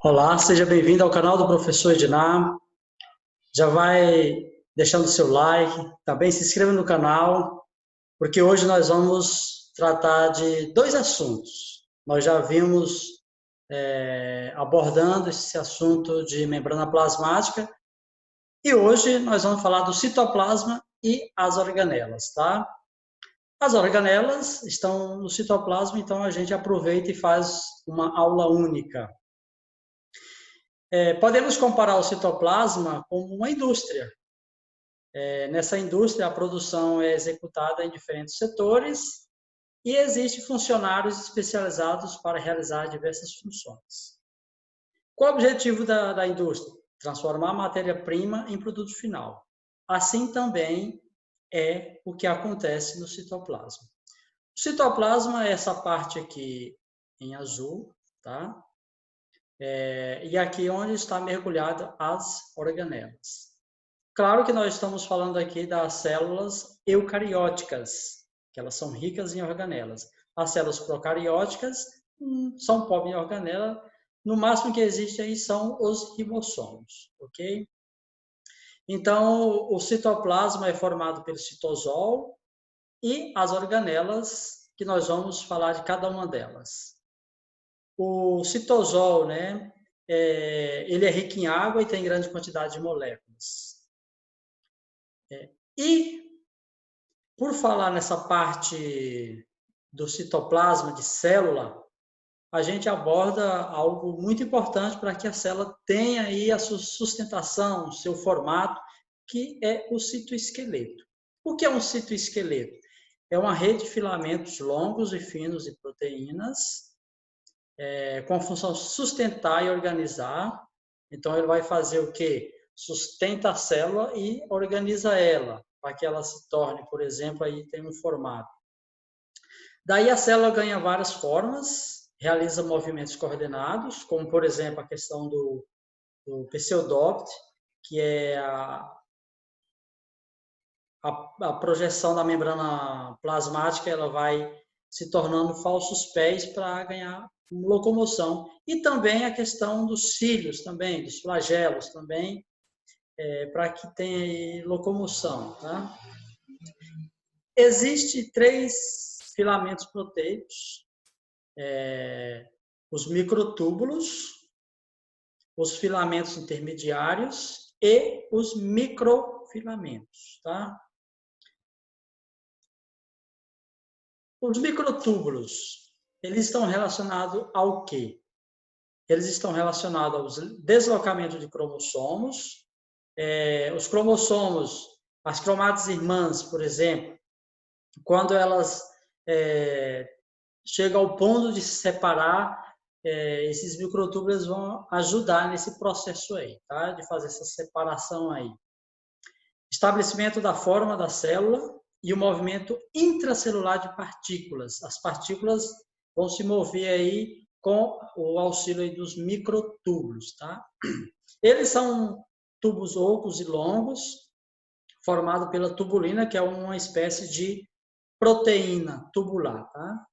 Olá, seja bem-vindo ao canal do Professor Ednar. Já vai deixando seu like, também se inscreva no canal, porque hoje nós vamos tratar de dois assuntos. Nós já vimos abordando esse assunto de membrana plasmática e hoje nós vamos falar do citoplasma e as organelas, tá? As organelas estão no citoplasma, então a gente aproveita e faz uma aula única. Podemos comparar o citoplasma com uma indústria. Nessa indústria, a produção é executada em diferentes setores e existem funcionários especializados para realizar diversas funções. Qual o objetivo da indústria? Transformar a matéria-prima em produto final. Assim também é o que acontece no citoplasma. O citoplasma é essa parte aqui em azul, tá? E aqui onde está mergulhado as organelas. Claro que nós estamos falando aqui das células eucarióticas, que elas são ricas em organelas. As células procarióticas são pobres em organela, no máximo que existe aí são os ribossomos, ok? Então, o citoplasma é formado pelo citosol e as organelas, que nós vamos falar de cada uma delas. O citosol, né, ele é rico em água e tem grande quantidade de moléculas. E, por falar nessa parte do citoplasma, de célula, a gente aborda algo muito importante para que a célula tenha aí a sua sustentação, o seu formato, que é o citoesqueleto. O que é um citoesqueleto? É uma rede de filamentos longos e finos de proteínas, com a função sustentar e organizar. Então, ele vai fazer o quê? Sustenta a célula e organiza ela, para que ela se torne, por exemplo, aí tem um formato. Daí a célula ganha várias formas, realiza movimentos coordenados, como, por exemplo, a questão do pseudópte, que é a projeção da membrana plasmática, ela vai se tornando falsos pés para ganhar locomoção. E também a questão dos cílios, também, dos flagelos, também, para que tenha locomoção. Tá? Existem 3 filamentos proteicos, os microtúbulos, os filamentos intermediários e os microfilamentos. Tá? Os microtúbulos, eles estão relacionados ao quê? Eles estão relacionados ao deslocamento de cromossomos. Os cromossomos, as cromatas irmãs, por exemplo, quando elas chegam ao ponto de se separar, esses microtúbulos vão ajudar nesse processo aí, tá? De fazer essa separação aí. Estabelecimento da forma da célula e o movimento intracelular de partículas. As partículas vão se mover aí com o auxílio aí dos microtúbulos, tá? Eles são tubos ocos e longos, formados pela tubulina, que é uma espécie de proteína tubular, tá?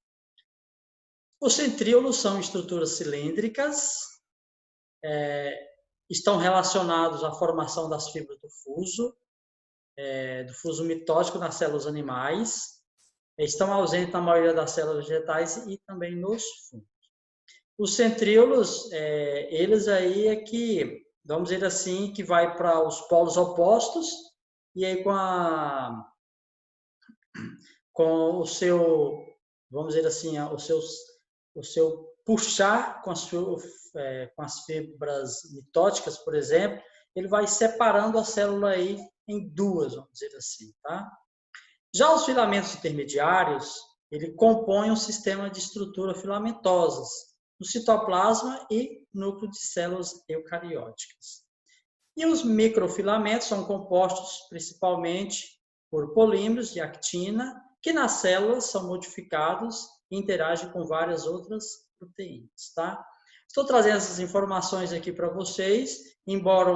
Os centríolos são estruturas cilíndricas, estão relacionados à formação das fibras do fuso mitótico nas células animais, estão ausentes na maioria das células vegetais e também nos fungos. Os centríolos, eles aí é que, vamos dizer assim, que vai para os polos opostos e aí com o seu, vamos dizer assim, o seu puxar com as fibras mitóticas, por exemplo, ele vai separando a célula aí em duas, vamos dizer assim, tá? Já os filamentos intermediários, ele compõe um sistema de estrutura filamentosas no citoplasma e núcleo de células eucarióticas. E os microfilamentos são compostos principalmente por polímeros de actina, que nas células são modificados e interagem com várias outras proteínas, tá? Estou trazendo essas informações aqui para vocês, embora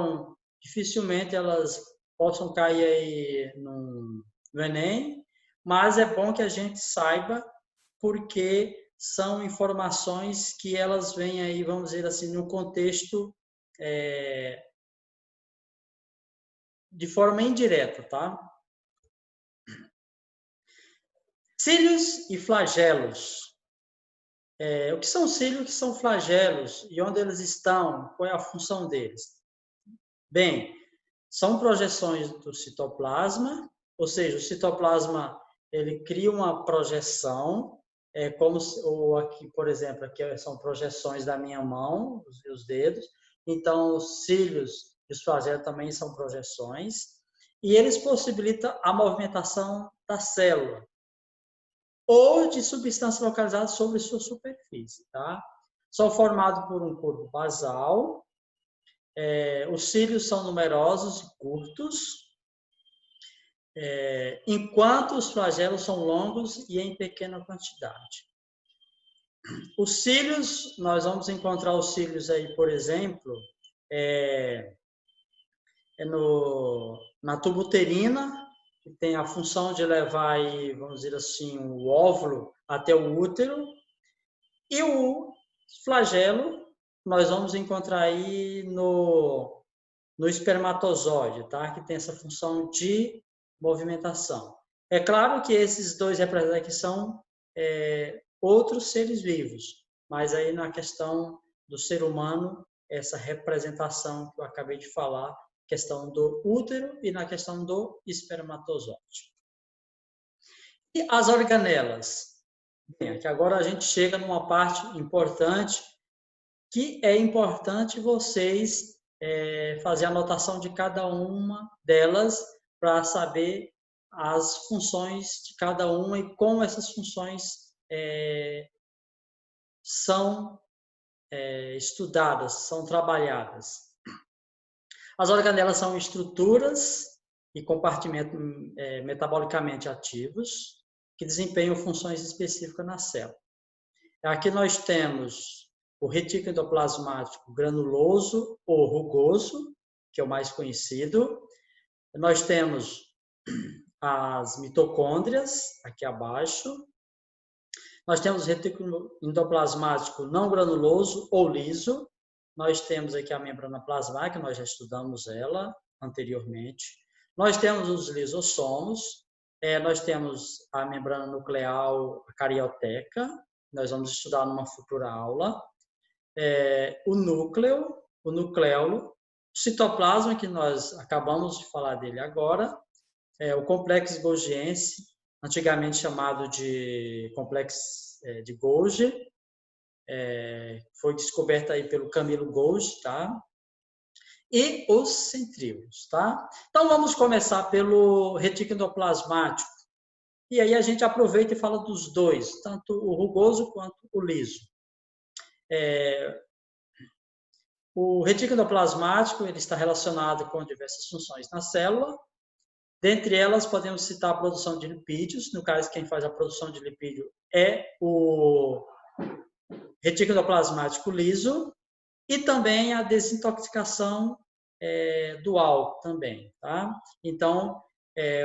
dificilmente elas possam cair aí no Enem, mas é bom que a gente saiba, porque são informações que elas vêm aí, vamos dizer assim, no contexto de forma indireta, tá? Cílios e flagelos. O que são cílios, o que são flagelos e onde eles estão, qual é a função deles? Bem, são projeções do citoplasma, ou seja, o citoplasma ele cria uma projeção, como ou aqui, por exemplo, aqui são projeções da minha mão, os dedos. Então, os cílios e os flagelos também são projeções, e eles possibilitam a movimentação da célula ou de substâncias localizadas sobre sua superfície, tá? São formados por um corpo basal. Os cílios são numerosos e curtos, enquanto os flagelos são longos e em pequena quantidade. Os cílios, nós vamos encontrar os cílios aí, por exemplo, na tuba uterina, que tem a função de levar aí, vamos dizer assim, o óvulo até o útero, e o flagelo nós vamos encontrar aí no espermatozoide, tá? Que tem essa função de movimentação. É claro que esses dois representantes aqui são outros seres vivos, mas aí na questão do ser humano, essa representação que eu acabei de falar, questão do útero e na questão do espermatozoide. E as organelas? Bem, aqui agora a gente chega numa parte importante, que é importante vocês fazer a anotação de cada uma delas para saber as funções de cada uma e como essas funções são estudadas, são trabalhadas. As organelas são estruturas e compartimentos metabolicamente ativos que desempenham funções específicas na célula. Aqui nós temos o retículo endoplasmático granuloso ou rugoso, que é o mais conhecido. Nós temos as mitocôndrias, aqui abaixo. Nós temos o retículo endoplasmático não granuloso ou liso. Nós temos aqui a membrana plasmática, nós já estudamos ela anteriormente. Nós temos os lisossomos. Nós temos a membrana nuclear carioteca. Nós vamos estudar numa futura aula. O núcleo, o nucleolo, o citoplasma, que nós acabamos de falar dele agora, o complexo golgiense, antigamente chamado de complexo de Golgi, foi descoberto aí pelo Camilo Golgi, tá? E os centríolos, tá? Então vamos começar pelo retículo endoplasmático. E aí a gente aproveita e fala dos dois, tanto o rugoso quanto o liso. O retículo endoplasmático ele está relacionado com diversas funções na célula. Dentre elas, podemos citar a produção de lipídios. No caso, quem faz a produção de lipídio é o retículo endoplasmático liso. E também a desintoxicação do álcool também, tá? Então,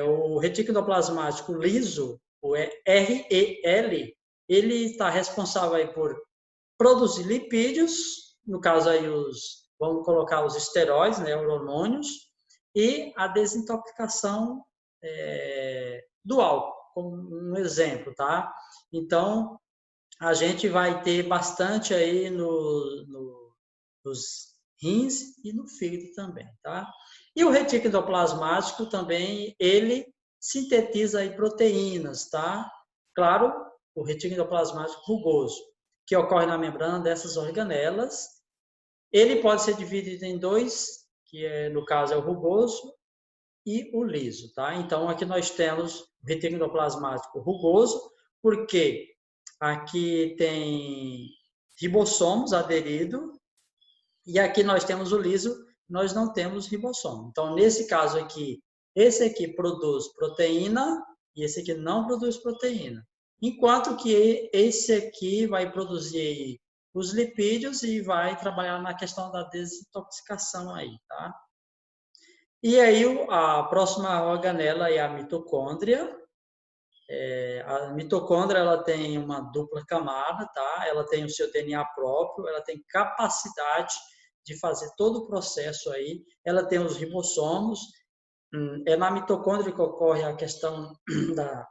o retículo endoplasmático liso, o REL, ele está responsável aí por produzir lipídios, no caso aí vamos colocar os esteróides, né, os hormônios, e a desintoxicação do álcool, como um exemplo, tá? Então, a gente vai ter bastante aí nos rins e no fígado também, tá? E o retículo endoplasmático também, ele sintetiza aí proteínas, tá? Claro, o retículo endoplasmático rugoso, que ocorre na membrana dessas organelas. Ele pode ser dividido em dois, que no caso é o rugoso e o liso, tá? Então, aqui nós temos o retículo endoplasmático rugoso, porque aqui tem ribossomos aderidos, e aqui nós temos o liso, nós não temos ribossomo. Então, nesse caso aqui, esse aqui produz proteína e esse aqui não produz proteína. Enquanto que esse aqui vai produzir os lipídios e vai trabalhar na questão da desintoxicação aí, tá? E aí, a próxima organela é a mitocôndria. A mitocôndria ela tem uma dupla camada, tá? Ela tem o seu DNA próprio, ela tem capacidade de fazer todo o processo aí. Ela tem os ribossomos. É na mitocôndria que ocorre a questão da,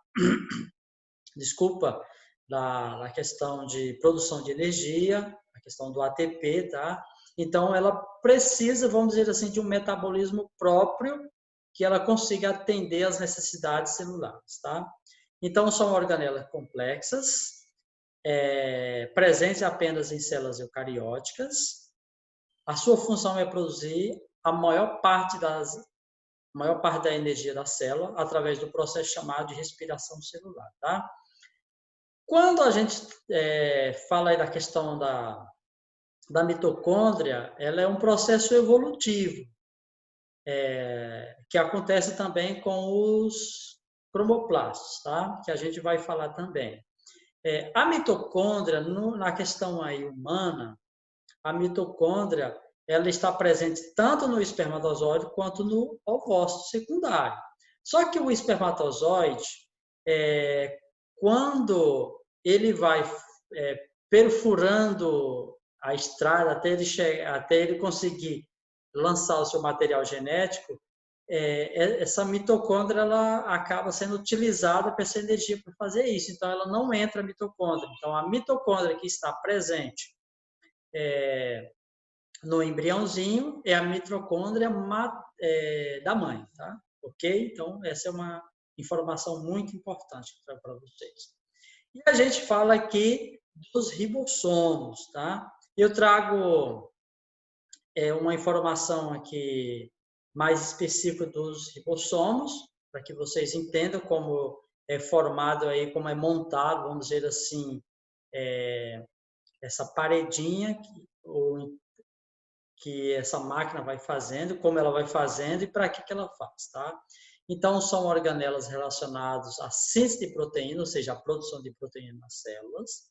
desculpa, da questão de produção de energia, a questão do ATP, tá? Então, ela precisa, vamos dizer assim, de um metabolismo próprio que ela consiga atender às necessidades celulares, tá? Então, são organelas complexas, presentes apenas em células eucarióticas. A sua função é produzir a maior parte da energia da célula através do processo chamado de respiração celular, tá? Quando a gente fala aí da questão da mitocôndria, ela é um processo evolutivo, que acontece também com os cromoplastos, tá? Que a gente vai falar também. A mitocôndria, na questão aí humana, a mitocôndria ela está presente tanto no espermatozoide quanto no ovócito secundário. Só que o espermatozoide, quando ele vai perfurando a estrada até ele conseguir lançar o seu material genético, essa mitocôndria ela acaba sendo utilizada para essa energia para fazer isso. Então, ela não entra a mitocôndria. Então, a mitocôndria que está presente no embriãozinho é a mitocôndria da mãe, tá? Ok? Então, essa é uma informação muito importante para vocês. E a gente fala aqui dos ribossomos, tá? Eu trago uma informação aqui mais específica dos ribossomos, para que vocês entendam como é formado aí, como é montado, vamos dizer assim, essa paredinha que essa máquina vai fazendo, como ela vai fazendo e para que ela faz, tá? Então, são organelas relacionadas à síntese de proteína, ou seja, a produção de proteína nas células.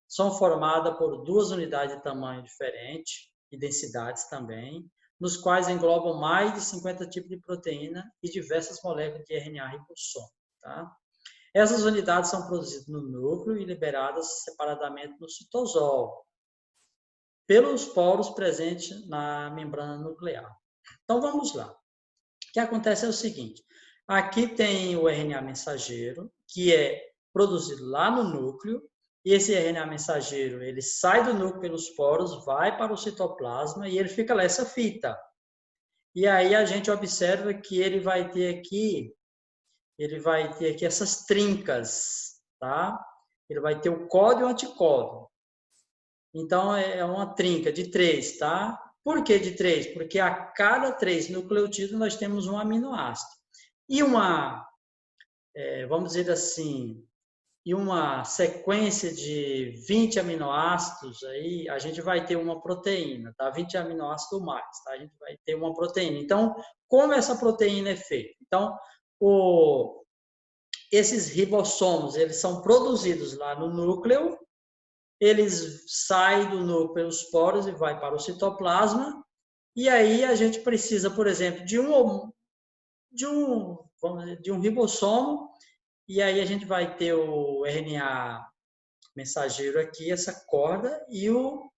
São formadas por duas unidades de tamanho diferente e densidades também, nos quais englobam mais de 50 tipos de proteína e diversas moléculas de RNA ribossômico, tá? Essas unidades são produzidas no núcleo e liberadas separadamente no citosol, pelos poros presentes na membrana nuclear. Então, vamos lá. O que acontece é o seguinte, aqui tem o RNA mensageiro, que é produzido lá no núcleo, e esse RNA mensageiro, ele sai do núcleo pelos poros, vai para o citoplasma e ele fica lá, essa fita. E aí a gente observa que ele vai ter aqui essas trincas, tá? Ele vai ter o código e o anticódigo. Então, é uma trinca de 3, tá? Por que de 3? Porque a cada 3 nucleotídeos nós temos um aminoácido. E vamos dizer assim, e uma sequência de 20 aminoácidos, aí a gente vai ter uma proteína, tá? 20 aminoácidos ou mais, tá? A gente vai ter uma proteína. Então, como essa proteína é feita? Então, esses ribossomos, eles são produzidos lá no núcleo, eles saem do núcleo pelos poros e vai para o citoplasma, e aí a gente precisa, por exemplo, de um ribossomo, e aí a gente vai ter o RNA mensageiro aqui, essa corda, e o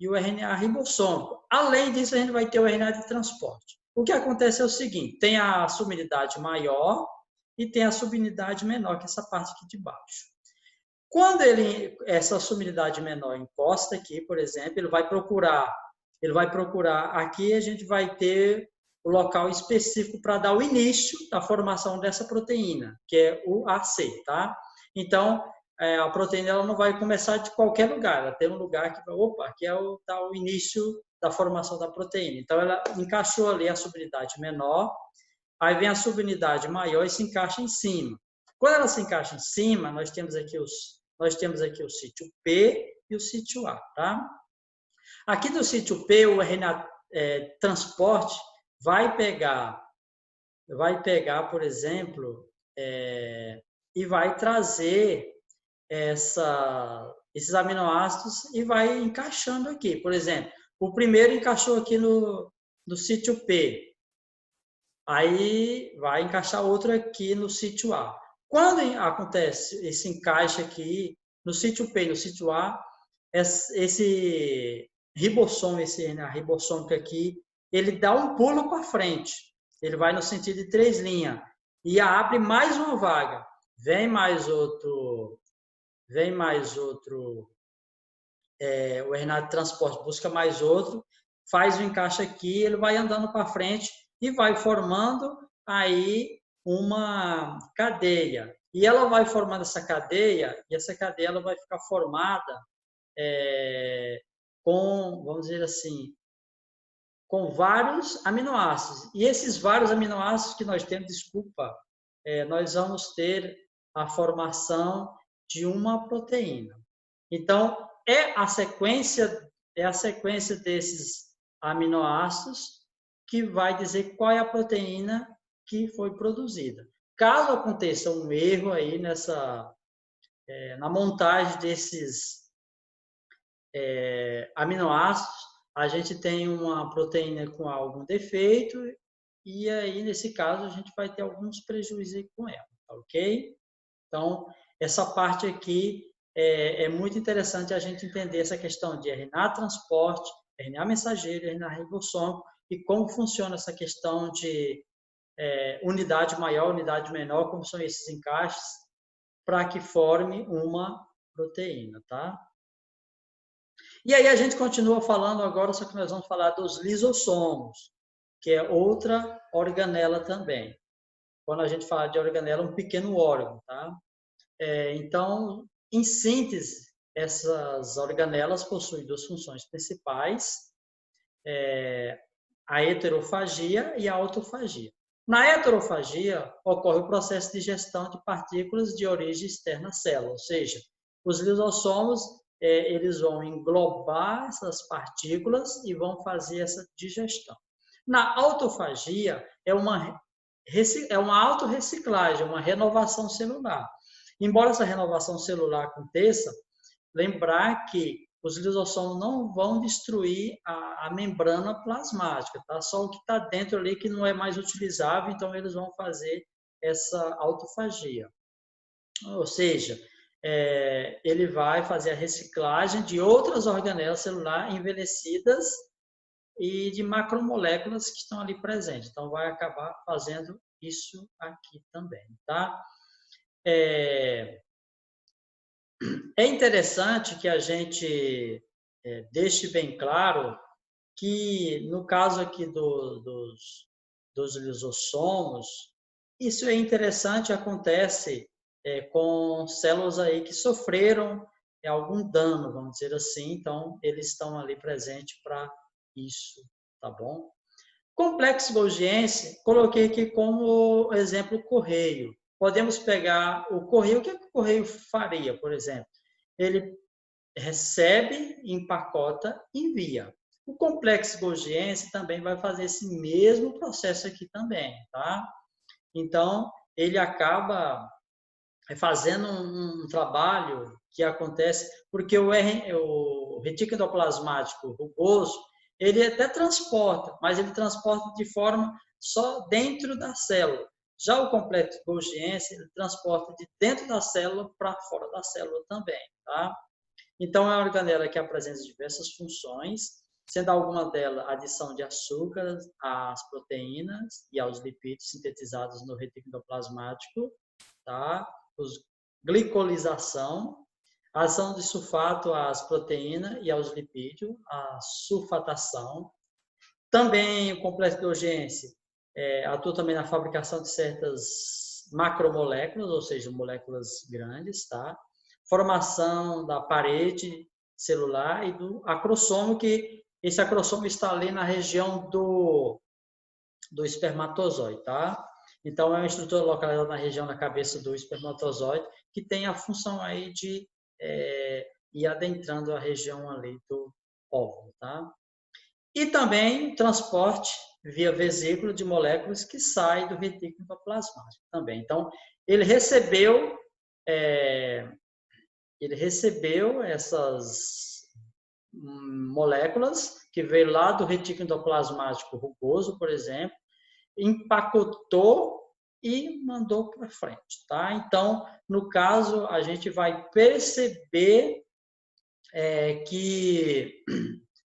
RNA ribossômico. Além disso, a gente vai ter o RNA de transporte. O que acontece é o seguinte, tem a subunidade maior e tem a subunidade menor, que é essa parte aqui de baixo. Quando essa subunidade menor encosta aqui, por exemplo, ele vai procurar aqui, a gente vai ter o local específico para dar o início da formação dessa proteína, que é o AC, tá? Então, a proteína ela não vai começar de qualquer lugar, ela tem um lugar que vai, aqui está o início da formação da proteína. Então, ela encaixou ali a subunidade menor, aí vem a subunidade maior e se encaixa em cima. Quando ela se encaixa em cima, nós temos aqui o sítio P e o sítio A, tá? Aqui do sítio P, o RNA transporte vai pegar, por exemplo, e vai trazer esses aminoácidos e vai encaixando aqui. Por exemplo, o primeiro encaixou aqui no sítio P, aí vai encaixar outro aqui no sítio A. Quando acontece esse encaixe aqui, no sítio P e no sítio A, esse ribossomo, esse RNA ribossômico aqui, ele dá um pulo para frente. Ele vai no sentido de 3' e abre mais uma vaga. Vem mais outro, o RNA de transporte busca mais outro, faz o encaixe aqui, ele vai andando para frente e vai formando aí uma cadeia. E ela vai formando essa cadeia, e essa cadeia ela vai ficar formada com, vamos dizer assim, com vários aminoácidos. E esses vários aminoácidos que nós temos, desculpa, nós vamos ter a formação de uma proteína. Então, é a sequência desses aminoácidos que vai dizer qual é a proteína que foi produzida. Caso aconteça um erro aí na montagem desses aminoácidos, a gente tem uma proteína com algum defeito e aí, nesse caso, a gente vai ter alguns prejuízos com ela, tá ok? Então, essa parte aqui é muito interessante a gente entender essa questão de RNA transporte, RNA mensageiro, RNA ribossômico e como funciona essa questão de unidade maior, unidade menor, como são esses encaixes, para que forme uma proteína, tá? E aí a gente continua falando agora, só que nós vamos falar dos lisossomos, que é outra organela também. Quando a gente fala de organela, um pequeno órgão, tá? Então, em síntese, essas organelas possuem duas funções principais, a heterofagia e a autofagia. Na heterofagia, ocorre o processo de digestão de partículas de origem externa à célula, ou seja, os lisossomos eles vão englobar essas partículas e vão fazer essa digestão. Na autofagia, é uma autorreciclagem, uma renovação celular. Embora essa renovação celular aconteça, lembrar que os lisossomos não vão destruir a membrana plasmática, tá? Só o que está dentro ali que não é mais utilizável, então eles vão fazer essa autofagia. Ou seja, ele vai fazer a reciclagem de outras organelas celulares envelhecidas e de macromoléculas que estão ali presentes. Então, vai acabar fazendo isso aqui também, tá? É interessante que a gente deixe bem claro que, no caso aqui dos lisossomos, isso é interessante, acontece com células aí que sofreram algum dano, vamos dizer assim, então eles estão ali presentes para isso, tá bom? Complexo golgiense, coloquei aqui como exemplo o correio. Podemos pegar o correio, o que o correio faria, por exemplo? Ele recebe, empacota, envia. O complexo golgiense também vai fazer esse mesmo processo aqui também, tá? Então, ele acaba fazendo um trabalho que acontece, porque o retículo endoplasmático rugoso, ele até transporta, mas ele transporta de forma só dentro da célula. Já o complexo golgiense, ele transporta de dentro da célula para fora da célula também, tá? Então, é uma organela que apresenta diversas funções, sendo alguma delas a adição de açúcares às proteínas e aos lipídios sintetizados no retículo endoplasmático, tá? Glicolização, ação de sulfato às proteínas e aos lipídios, a sulfatação. Também o complexo golgiense atua também na fabricação de certas macromoléculas, ou seja, moléculas grandes, tá? Formação da parede celular e do acrossomo, que esse acrossomo está ali na região do espermatozoide, tá? Então, é uma estrutura localizada na região da cabeça do espermatozoide, que tem a função aí de ir adentrando a região ali do óvulo, tá? E também transporte via vesícula de moléculas que saem do retículo endoplasmático também. Então, ele recebeu essas moléculas que veio lá do retículo endoplasmático rugoso, por exemplo, empacotou e mandou para frente, tá? Então, no caso, a gente vai perceber que,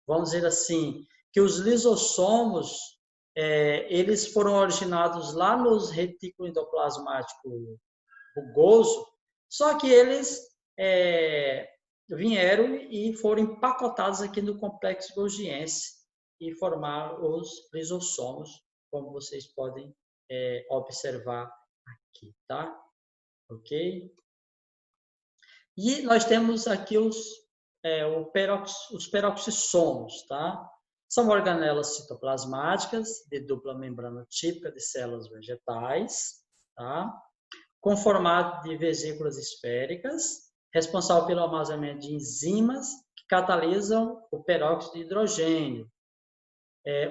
vamos dizer assim, que os lisossomos, eles foram originados lá nos retículos endoplasmáticos rugoso, só que eles vieram e foram empacotados aqui no complexo golgiense e formaram os lisossomos, como vocês podem observar aqui, tá? Ok? E nós temos aqui os peroxissomos, tá? São organelas citoplasmáticas de dupla membrana típica de células vegetais, tá? Com formato de vesículas esféricas, responsável pelo armazenamento de enzimas que catalisam o peróxido de hidrogênio,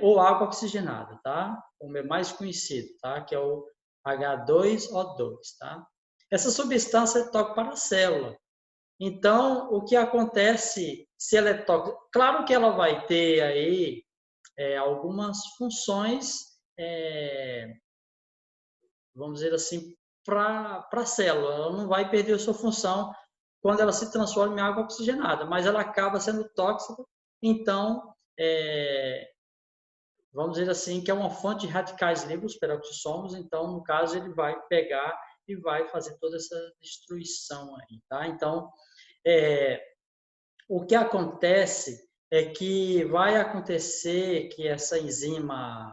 ou água oxigenada, tá? O mais conhecido, tá? Que é o H2O2, tá? Essa substância é tóxica para a célula. Então, o que acontece se ela é tóxica? Claro que ela vai ter aí algumas funções, vamos dizer assim, para a célula. Ela não vai perder a sua função quando ela se transforma em água oxigenada, mas ela acaba sendo tóxica, então, vamos dizer assim, que é uma fonte de radicais livres, peroxissomos, então, no caso, ele vai pegar e vai fazer toda essa destruição aí, tá? Então, o que acontece é que vai acontecer que essa enzima,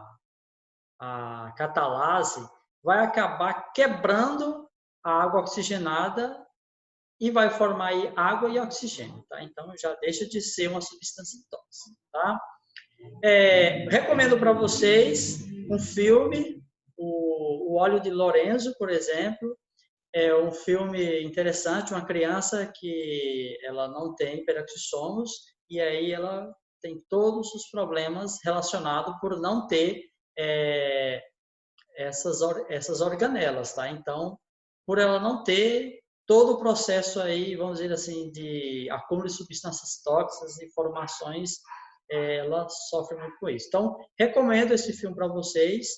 a catalase, vai acabar quebrando a água oxigenada e vai formar aí água e oxigênio, tá? Então já deixa de ser uma substância tóxica, tá? Recomendo para vocês um filme, o Óleo de Lorenzo, por exemplo. É um filme interessante, uma criança que ela não tem peroxissomos e aí ela tem todos os problemas relacionados por não ter essas organelas, tá? Então, por ela não ter todo o processo aí, vamos dizer assim, de acúmulo de substâncias tóxicas e formações, ela sofre muito com isso. Então, recomendo esse filme para vocês,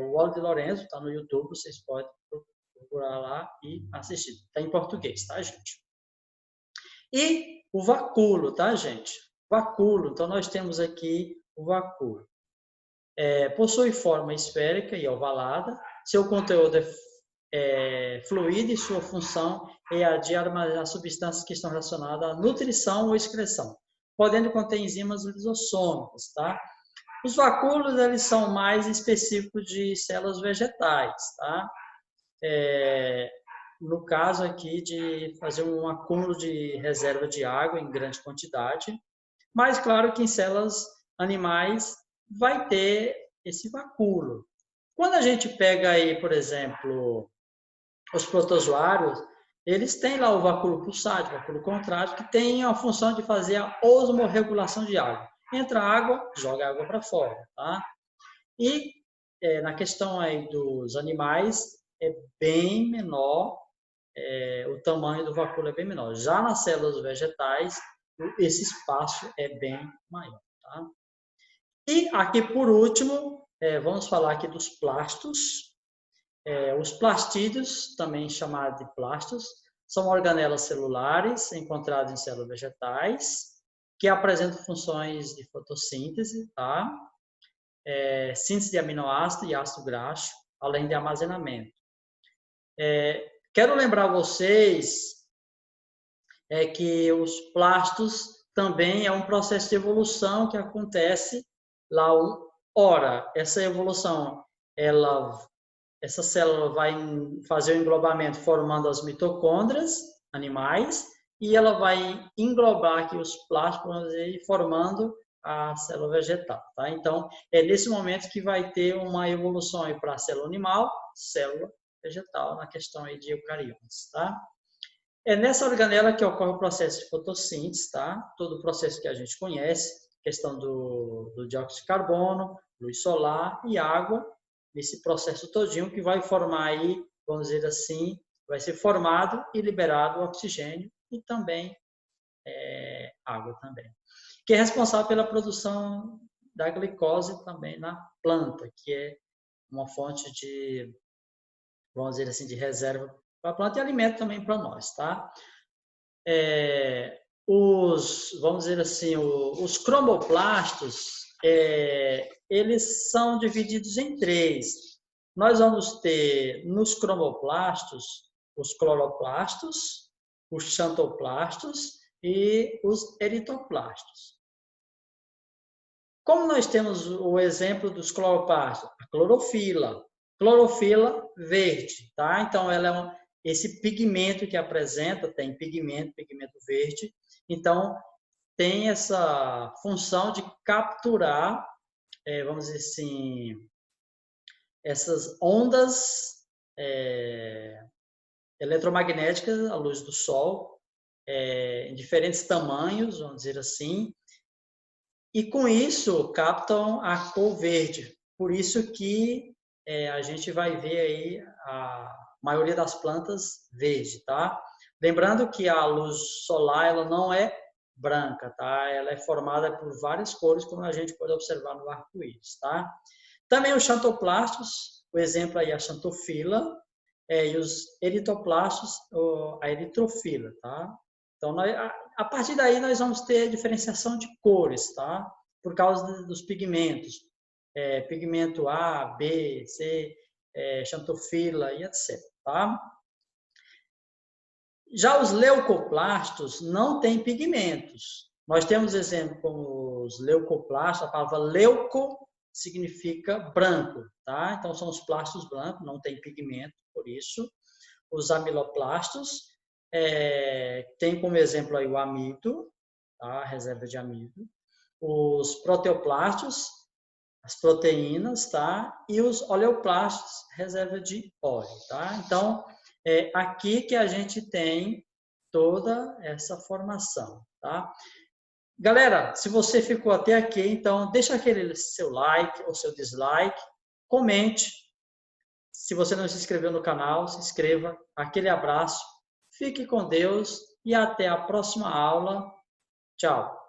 o Óleo de Lorenzo, está no YouTube, vocês podem procurar lá e assistir. Está em português, tá, gente? E o vacúolo, tá, gente? Vacúolo. Então, nós temos aqui o vacúolo. Possui forma esférica e ovalada. Seu conteúdo é fluido e sua função é a de armazenar substâncias que estão relacionadas à nutrição ou excreção, podendo conter enzimas lisossômicas, tá? Os vacúolos, eles são mais específicos de células vegetais, tá? No caso aqui de fazer um acúmulo de reserva de água em grande quantidade, mas claro que em células animais vai ter esse vacúolo. Quando a gente pega aí, por exemplo, os protozoários, eles têm lá o vacúolo pulsátil, o vacúolo contrátil, que tem a função de fazer a osmorregulação de água. Entra água, joga a água para fora, tá? E na questão aí dos animais, é bem menor, o tamanho do vacúolo é bem menor. Já nas células vegetais, esse espaço é bem maior, tá? E aqui, por último, vamos falar aqui dos plastos. Os plastídeos, também chamados de plastos, são organelas celulares encontradas em células vegetais, que apresentam funções de fotossíntese, tá? Síntese de aminoácido e ácido graxo, além de armazenamento. Quero lembrar vocês que os plastos também é um processo de evolução que acontece lá. Ora, essa evolução, essa célula vai fazer o englobamento formando as mitocôndrias animais e ela vai englobar aqui os plastos e formando a célula vegetal, tá? Então, é nesse momento que vai ter uma evolução aí para a célula animal, célula vegetal, na questão aí de eucariontes, tá? É nessa organela que ocorre o processo de fotossíntese, tá? Todo o processo que a gente conhece, questão do dióxido de carbono, luz solar e água, nesse processo todinho que vai formar aí, vamos dizer assim, vai ser formado e liberado o oxigênio e também água também, que é responsável pela produção da glicose também na planta, que é uma fonte de vamos dizer assim, de reserva para a planta e alimento também para nós, tá? Vamos dizer assim, os cromoplastos, eles são divididos em três. Nós vamos ter nos cromoplastos os cloroplastos, os xantoplastos e os eritoplastos. Como nós temos o exemplo dos cloroplastos? A clorofila verde, tá? Então, ela é esse pigmento que apresenta, tem pigmento verde, então tem essa função de capturar, vamos dizer assim, essas ondas eletromagnéticas à luz do sol, em diferentes tamanhos, vamos dizer assim, e com isso captam a cor verde. Por isso que a gente vai ver aí a maioria das plantas verde, tá? Lembrando que a luz solar ela não é branca, tá? Ela é formada por várias cores, como a gente pode observar no arco-íris, tá? Também os xantoplastos, o exemplo aí é a xantofila, e os eritoplastos, a eritrofila, tá? Então, a partir daí, nós vamos ter diferenciação de cores, tá? Por causa dos pigmentos. Pigmento A, B, C, xantofila e etc. Tá? Já os leucoplastos não têm pigmentos. Nós temos exemplo como os leucoplastos, a palavra leuco significa branco, tá? Então, são os plastos brancos, não tem pigmento, por isso. Os amiloplastos, tem como exemplo aí o amido, tá? Reserva de amido. Os proteoplastos, as proteínas, tá? E os oleoplastos, reserva de óleo, tá? Então, é aqui que a gente tem toda essa formação, tá? Galera, se você ficou até aqui, então deixa aquele seu like ou seu dislike, comente. Se você não se inscreveu no canal, se inscreva. Aquele abraço, fique com Deus e até a próxima aula. Tchau.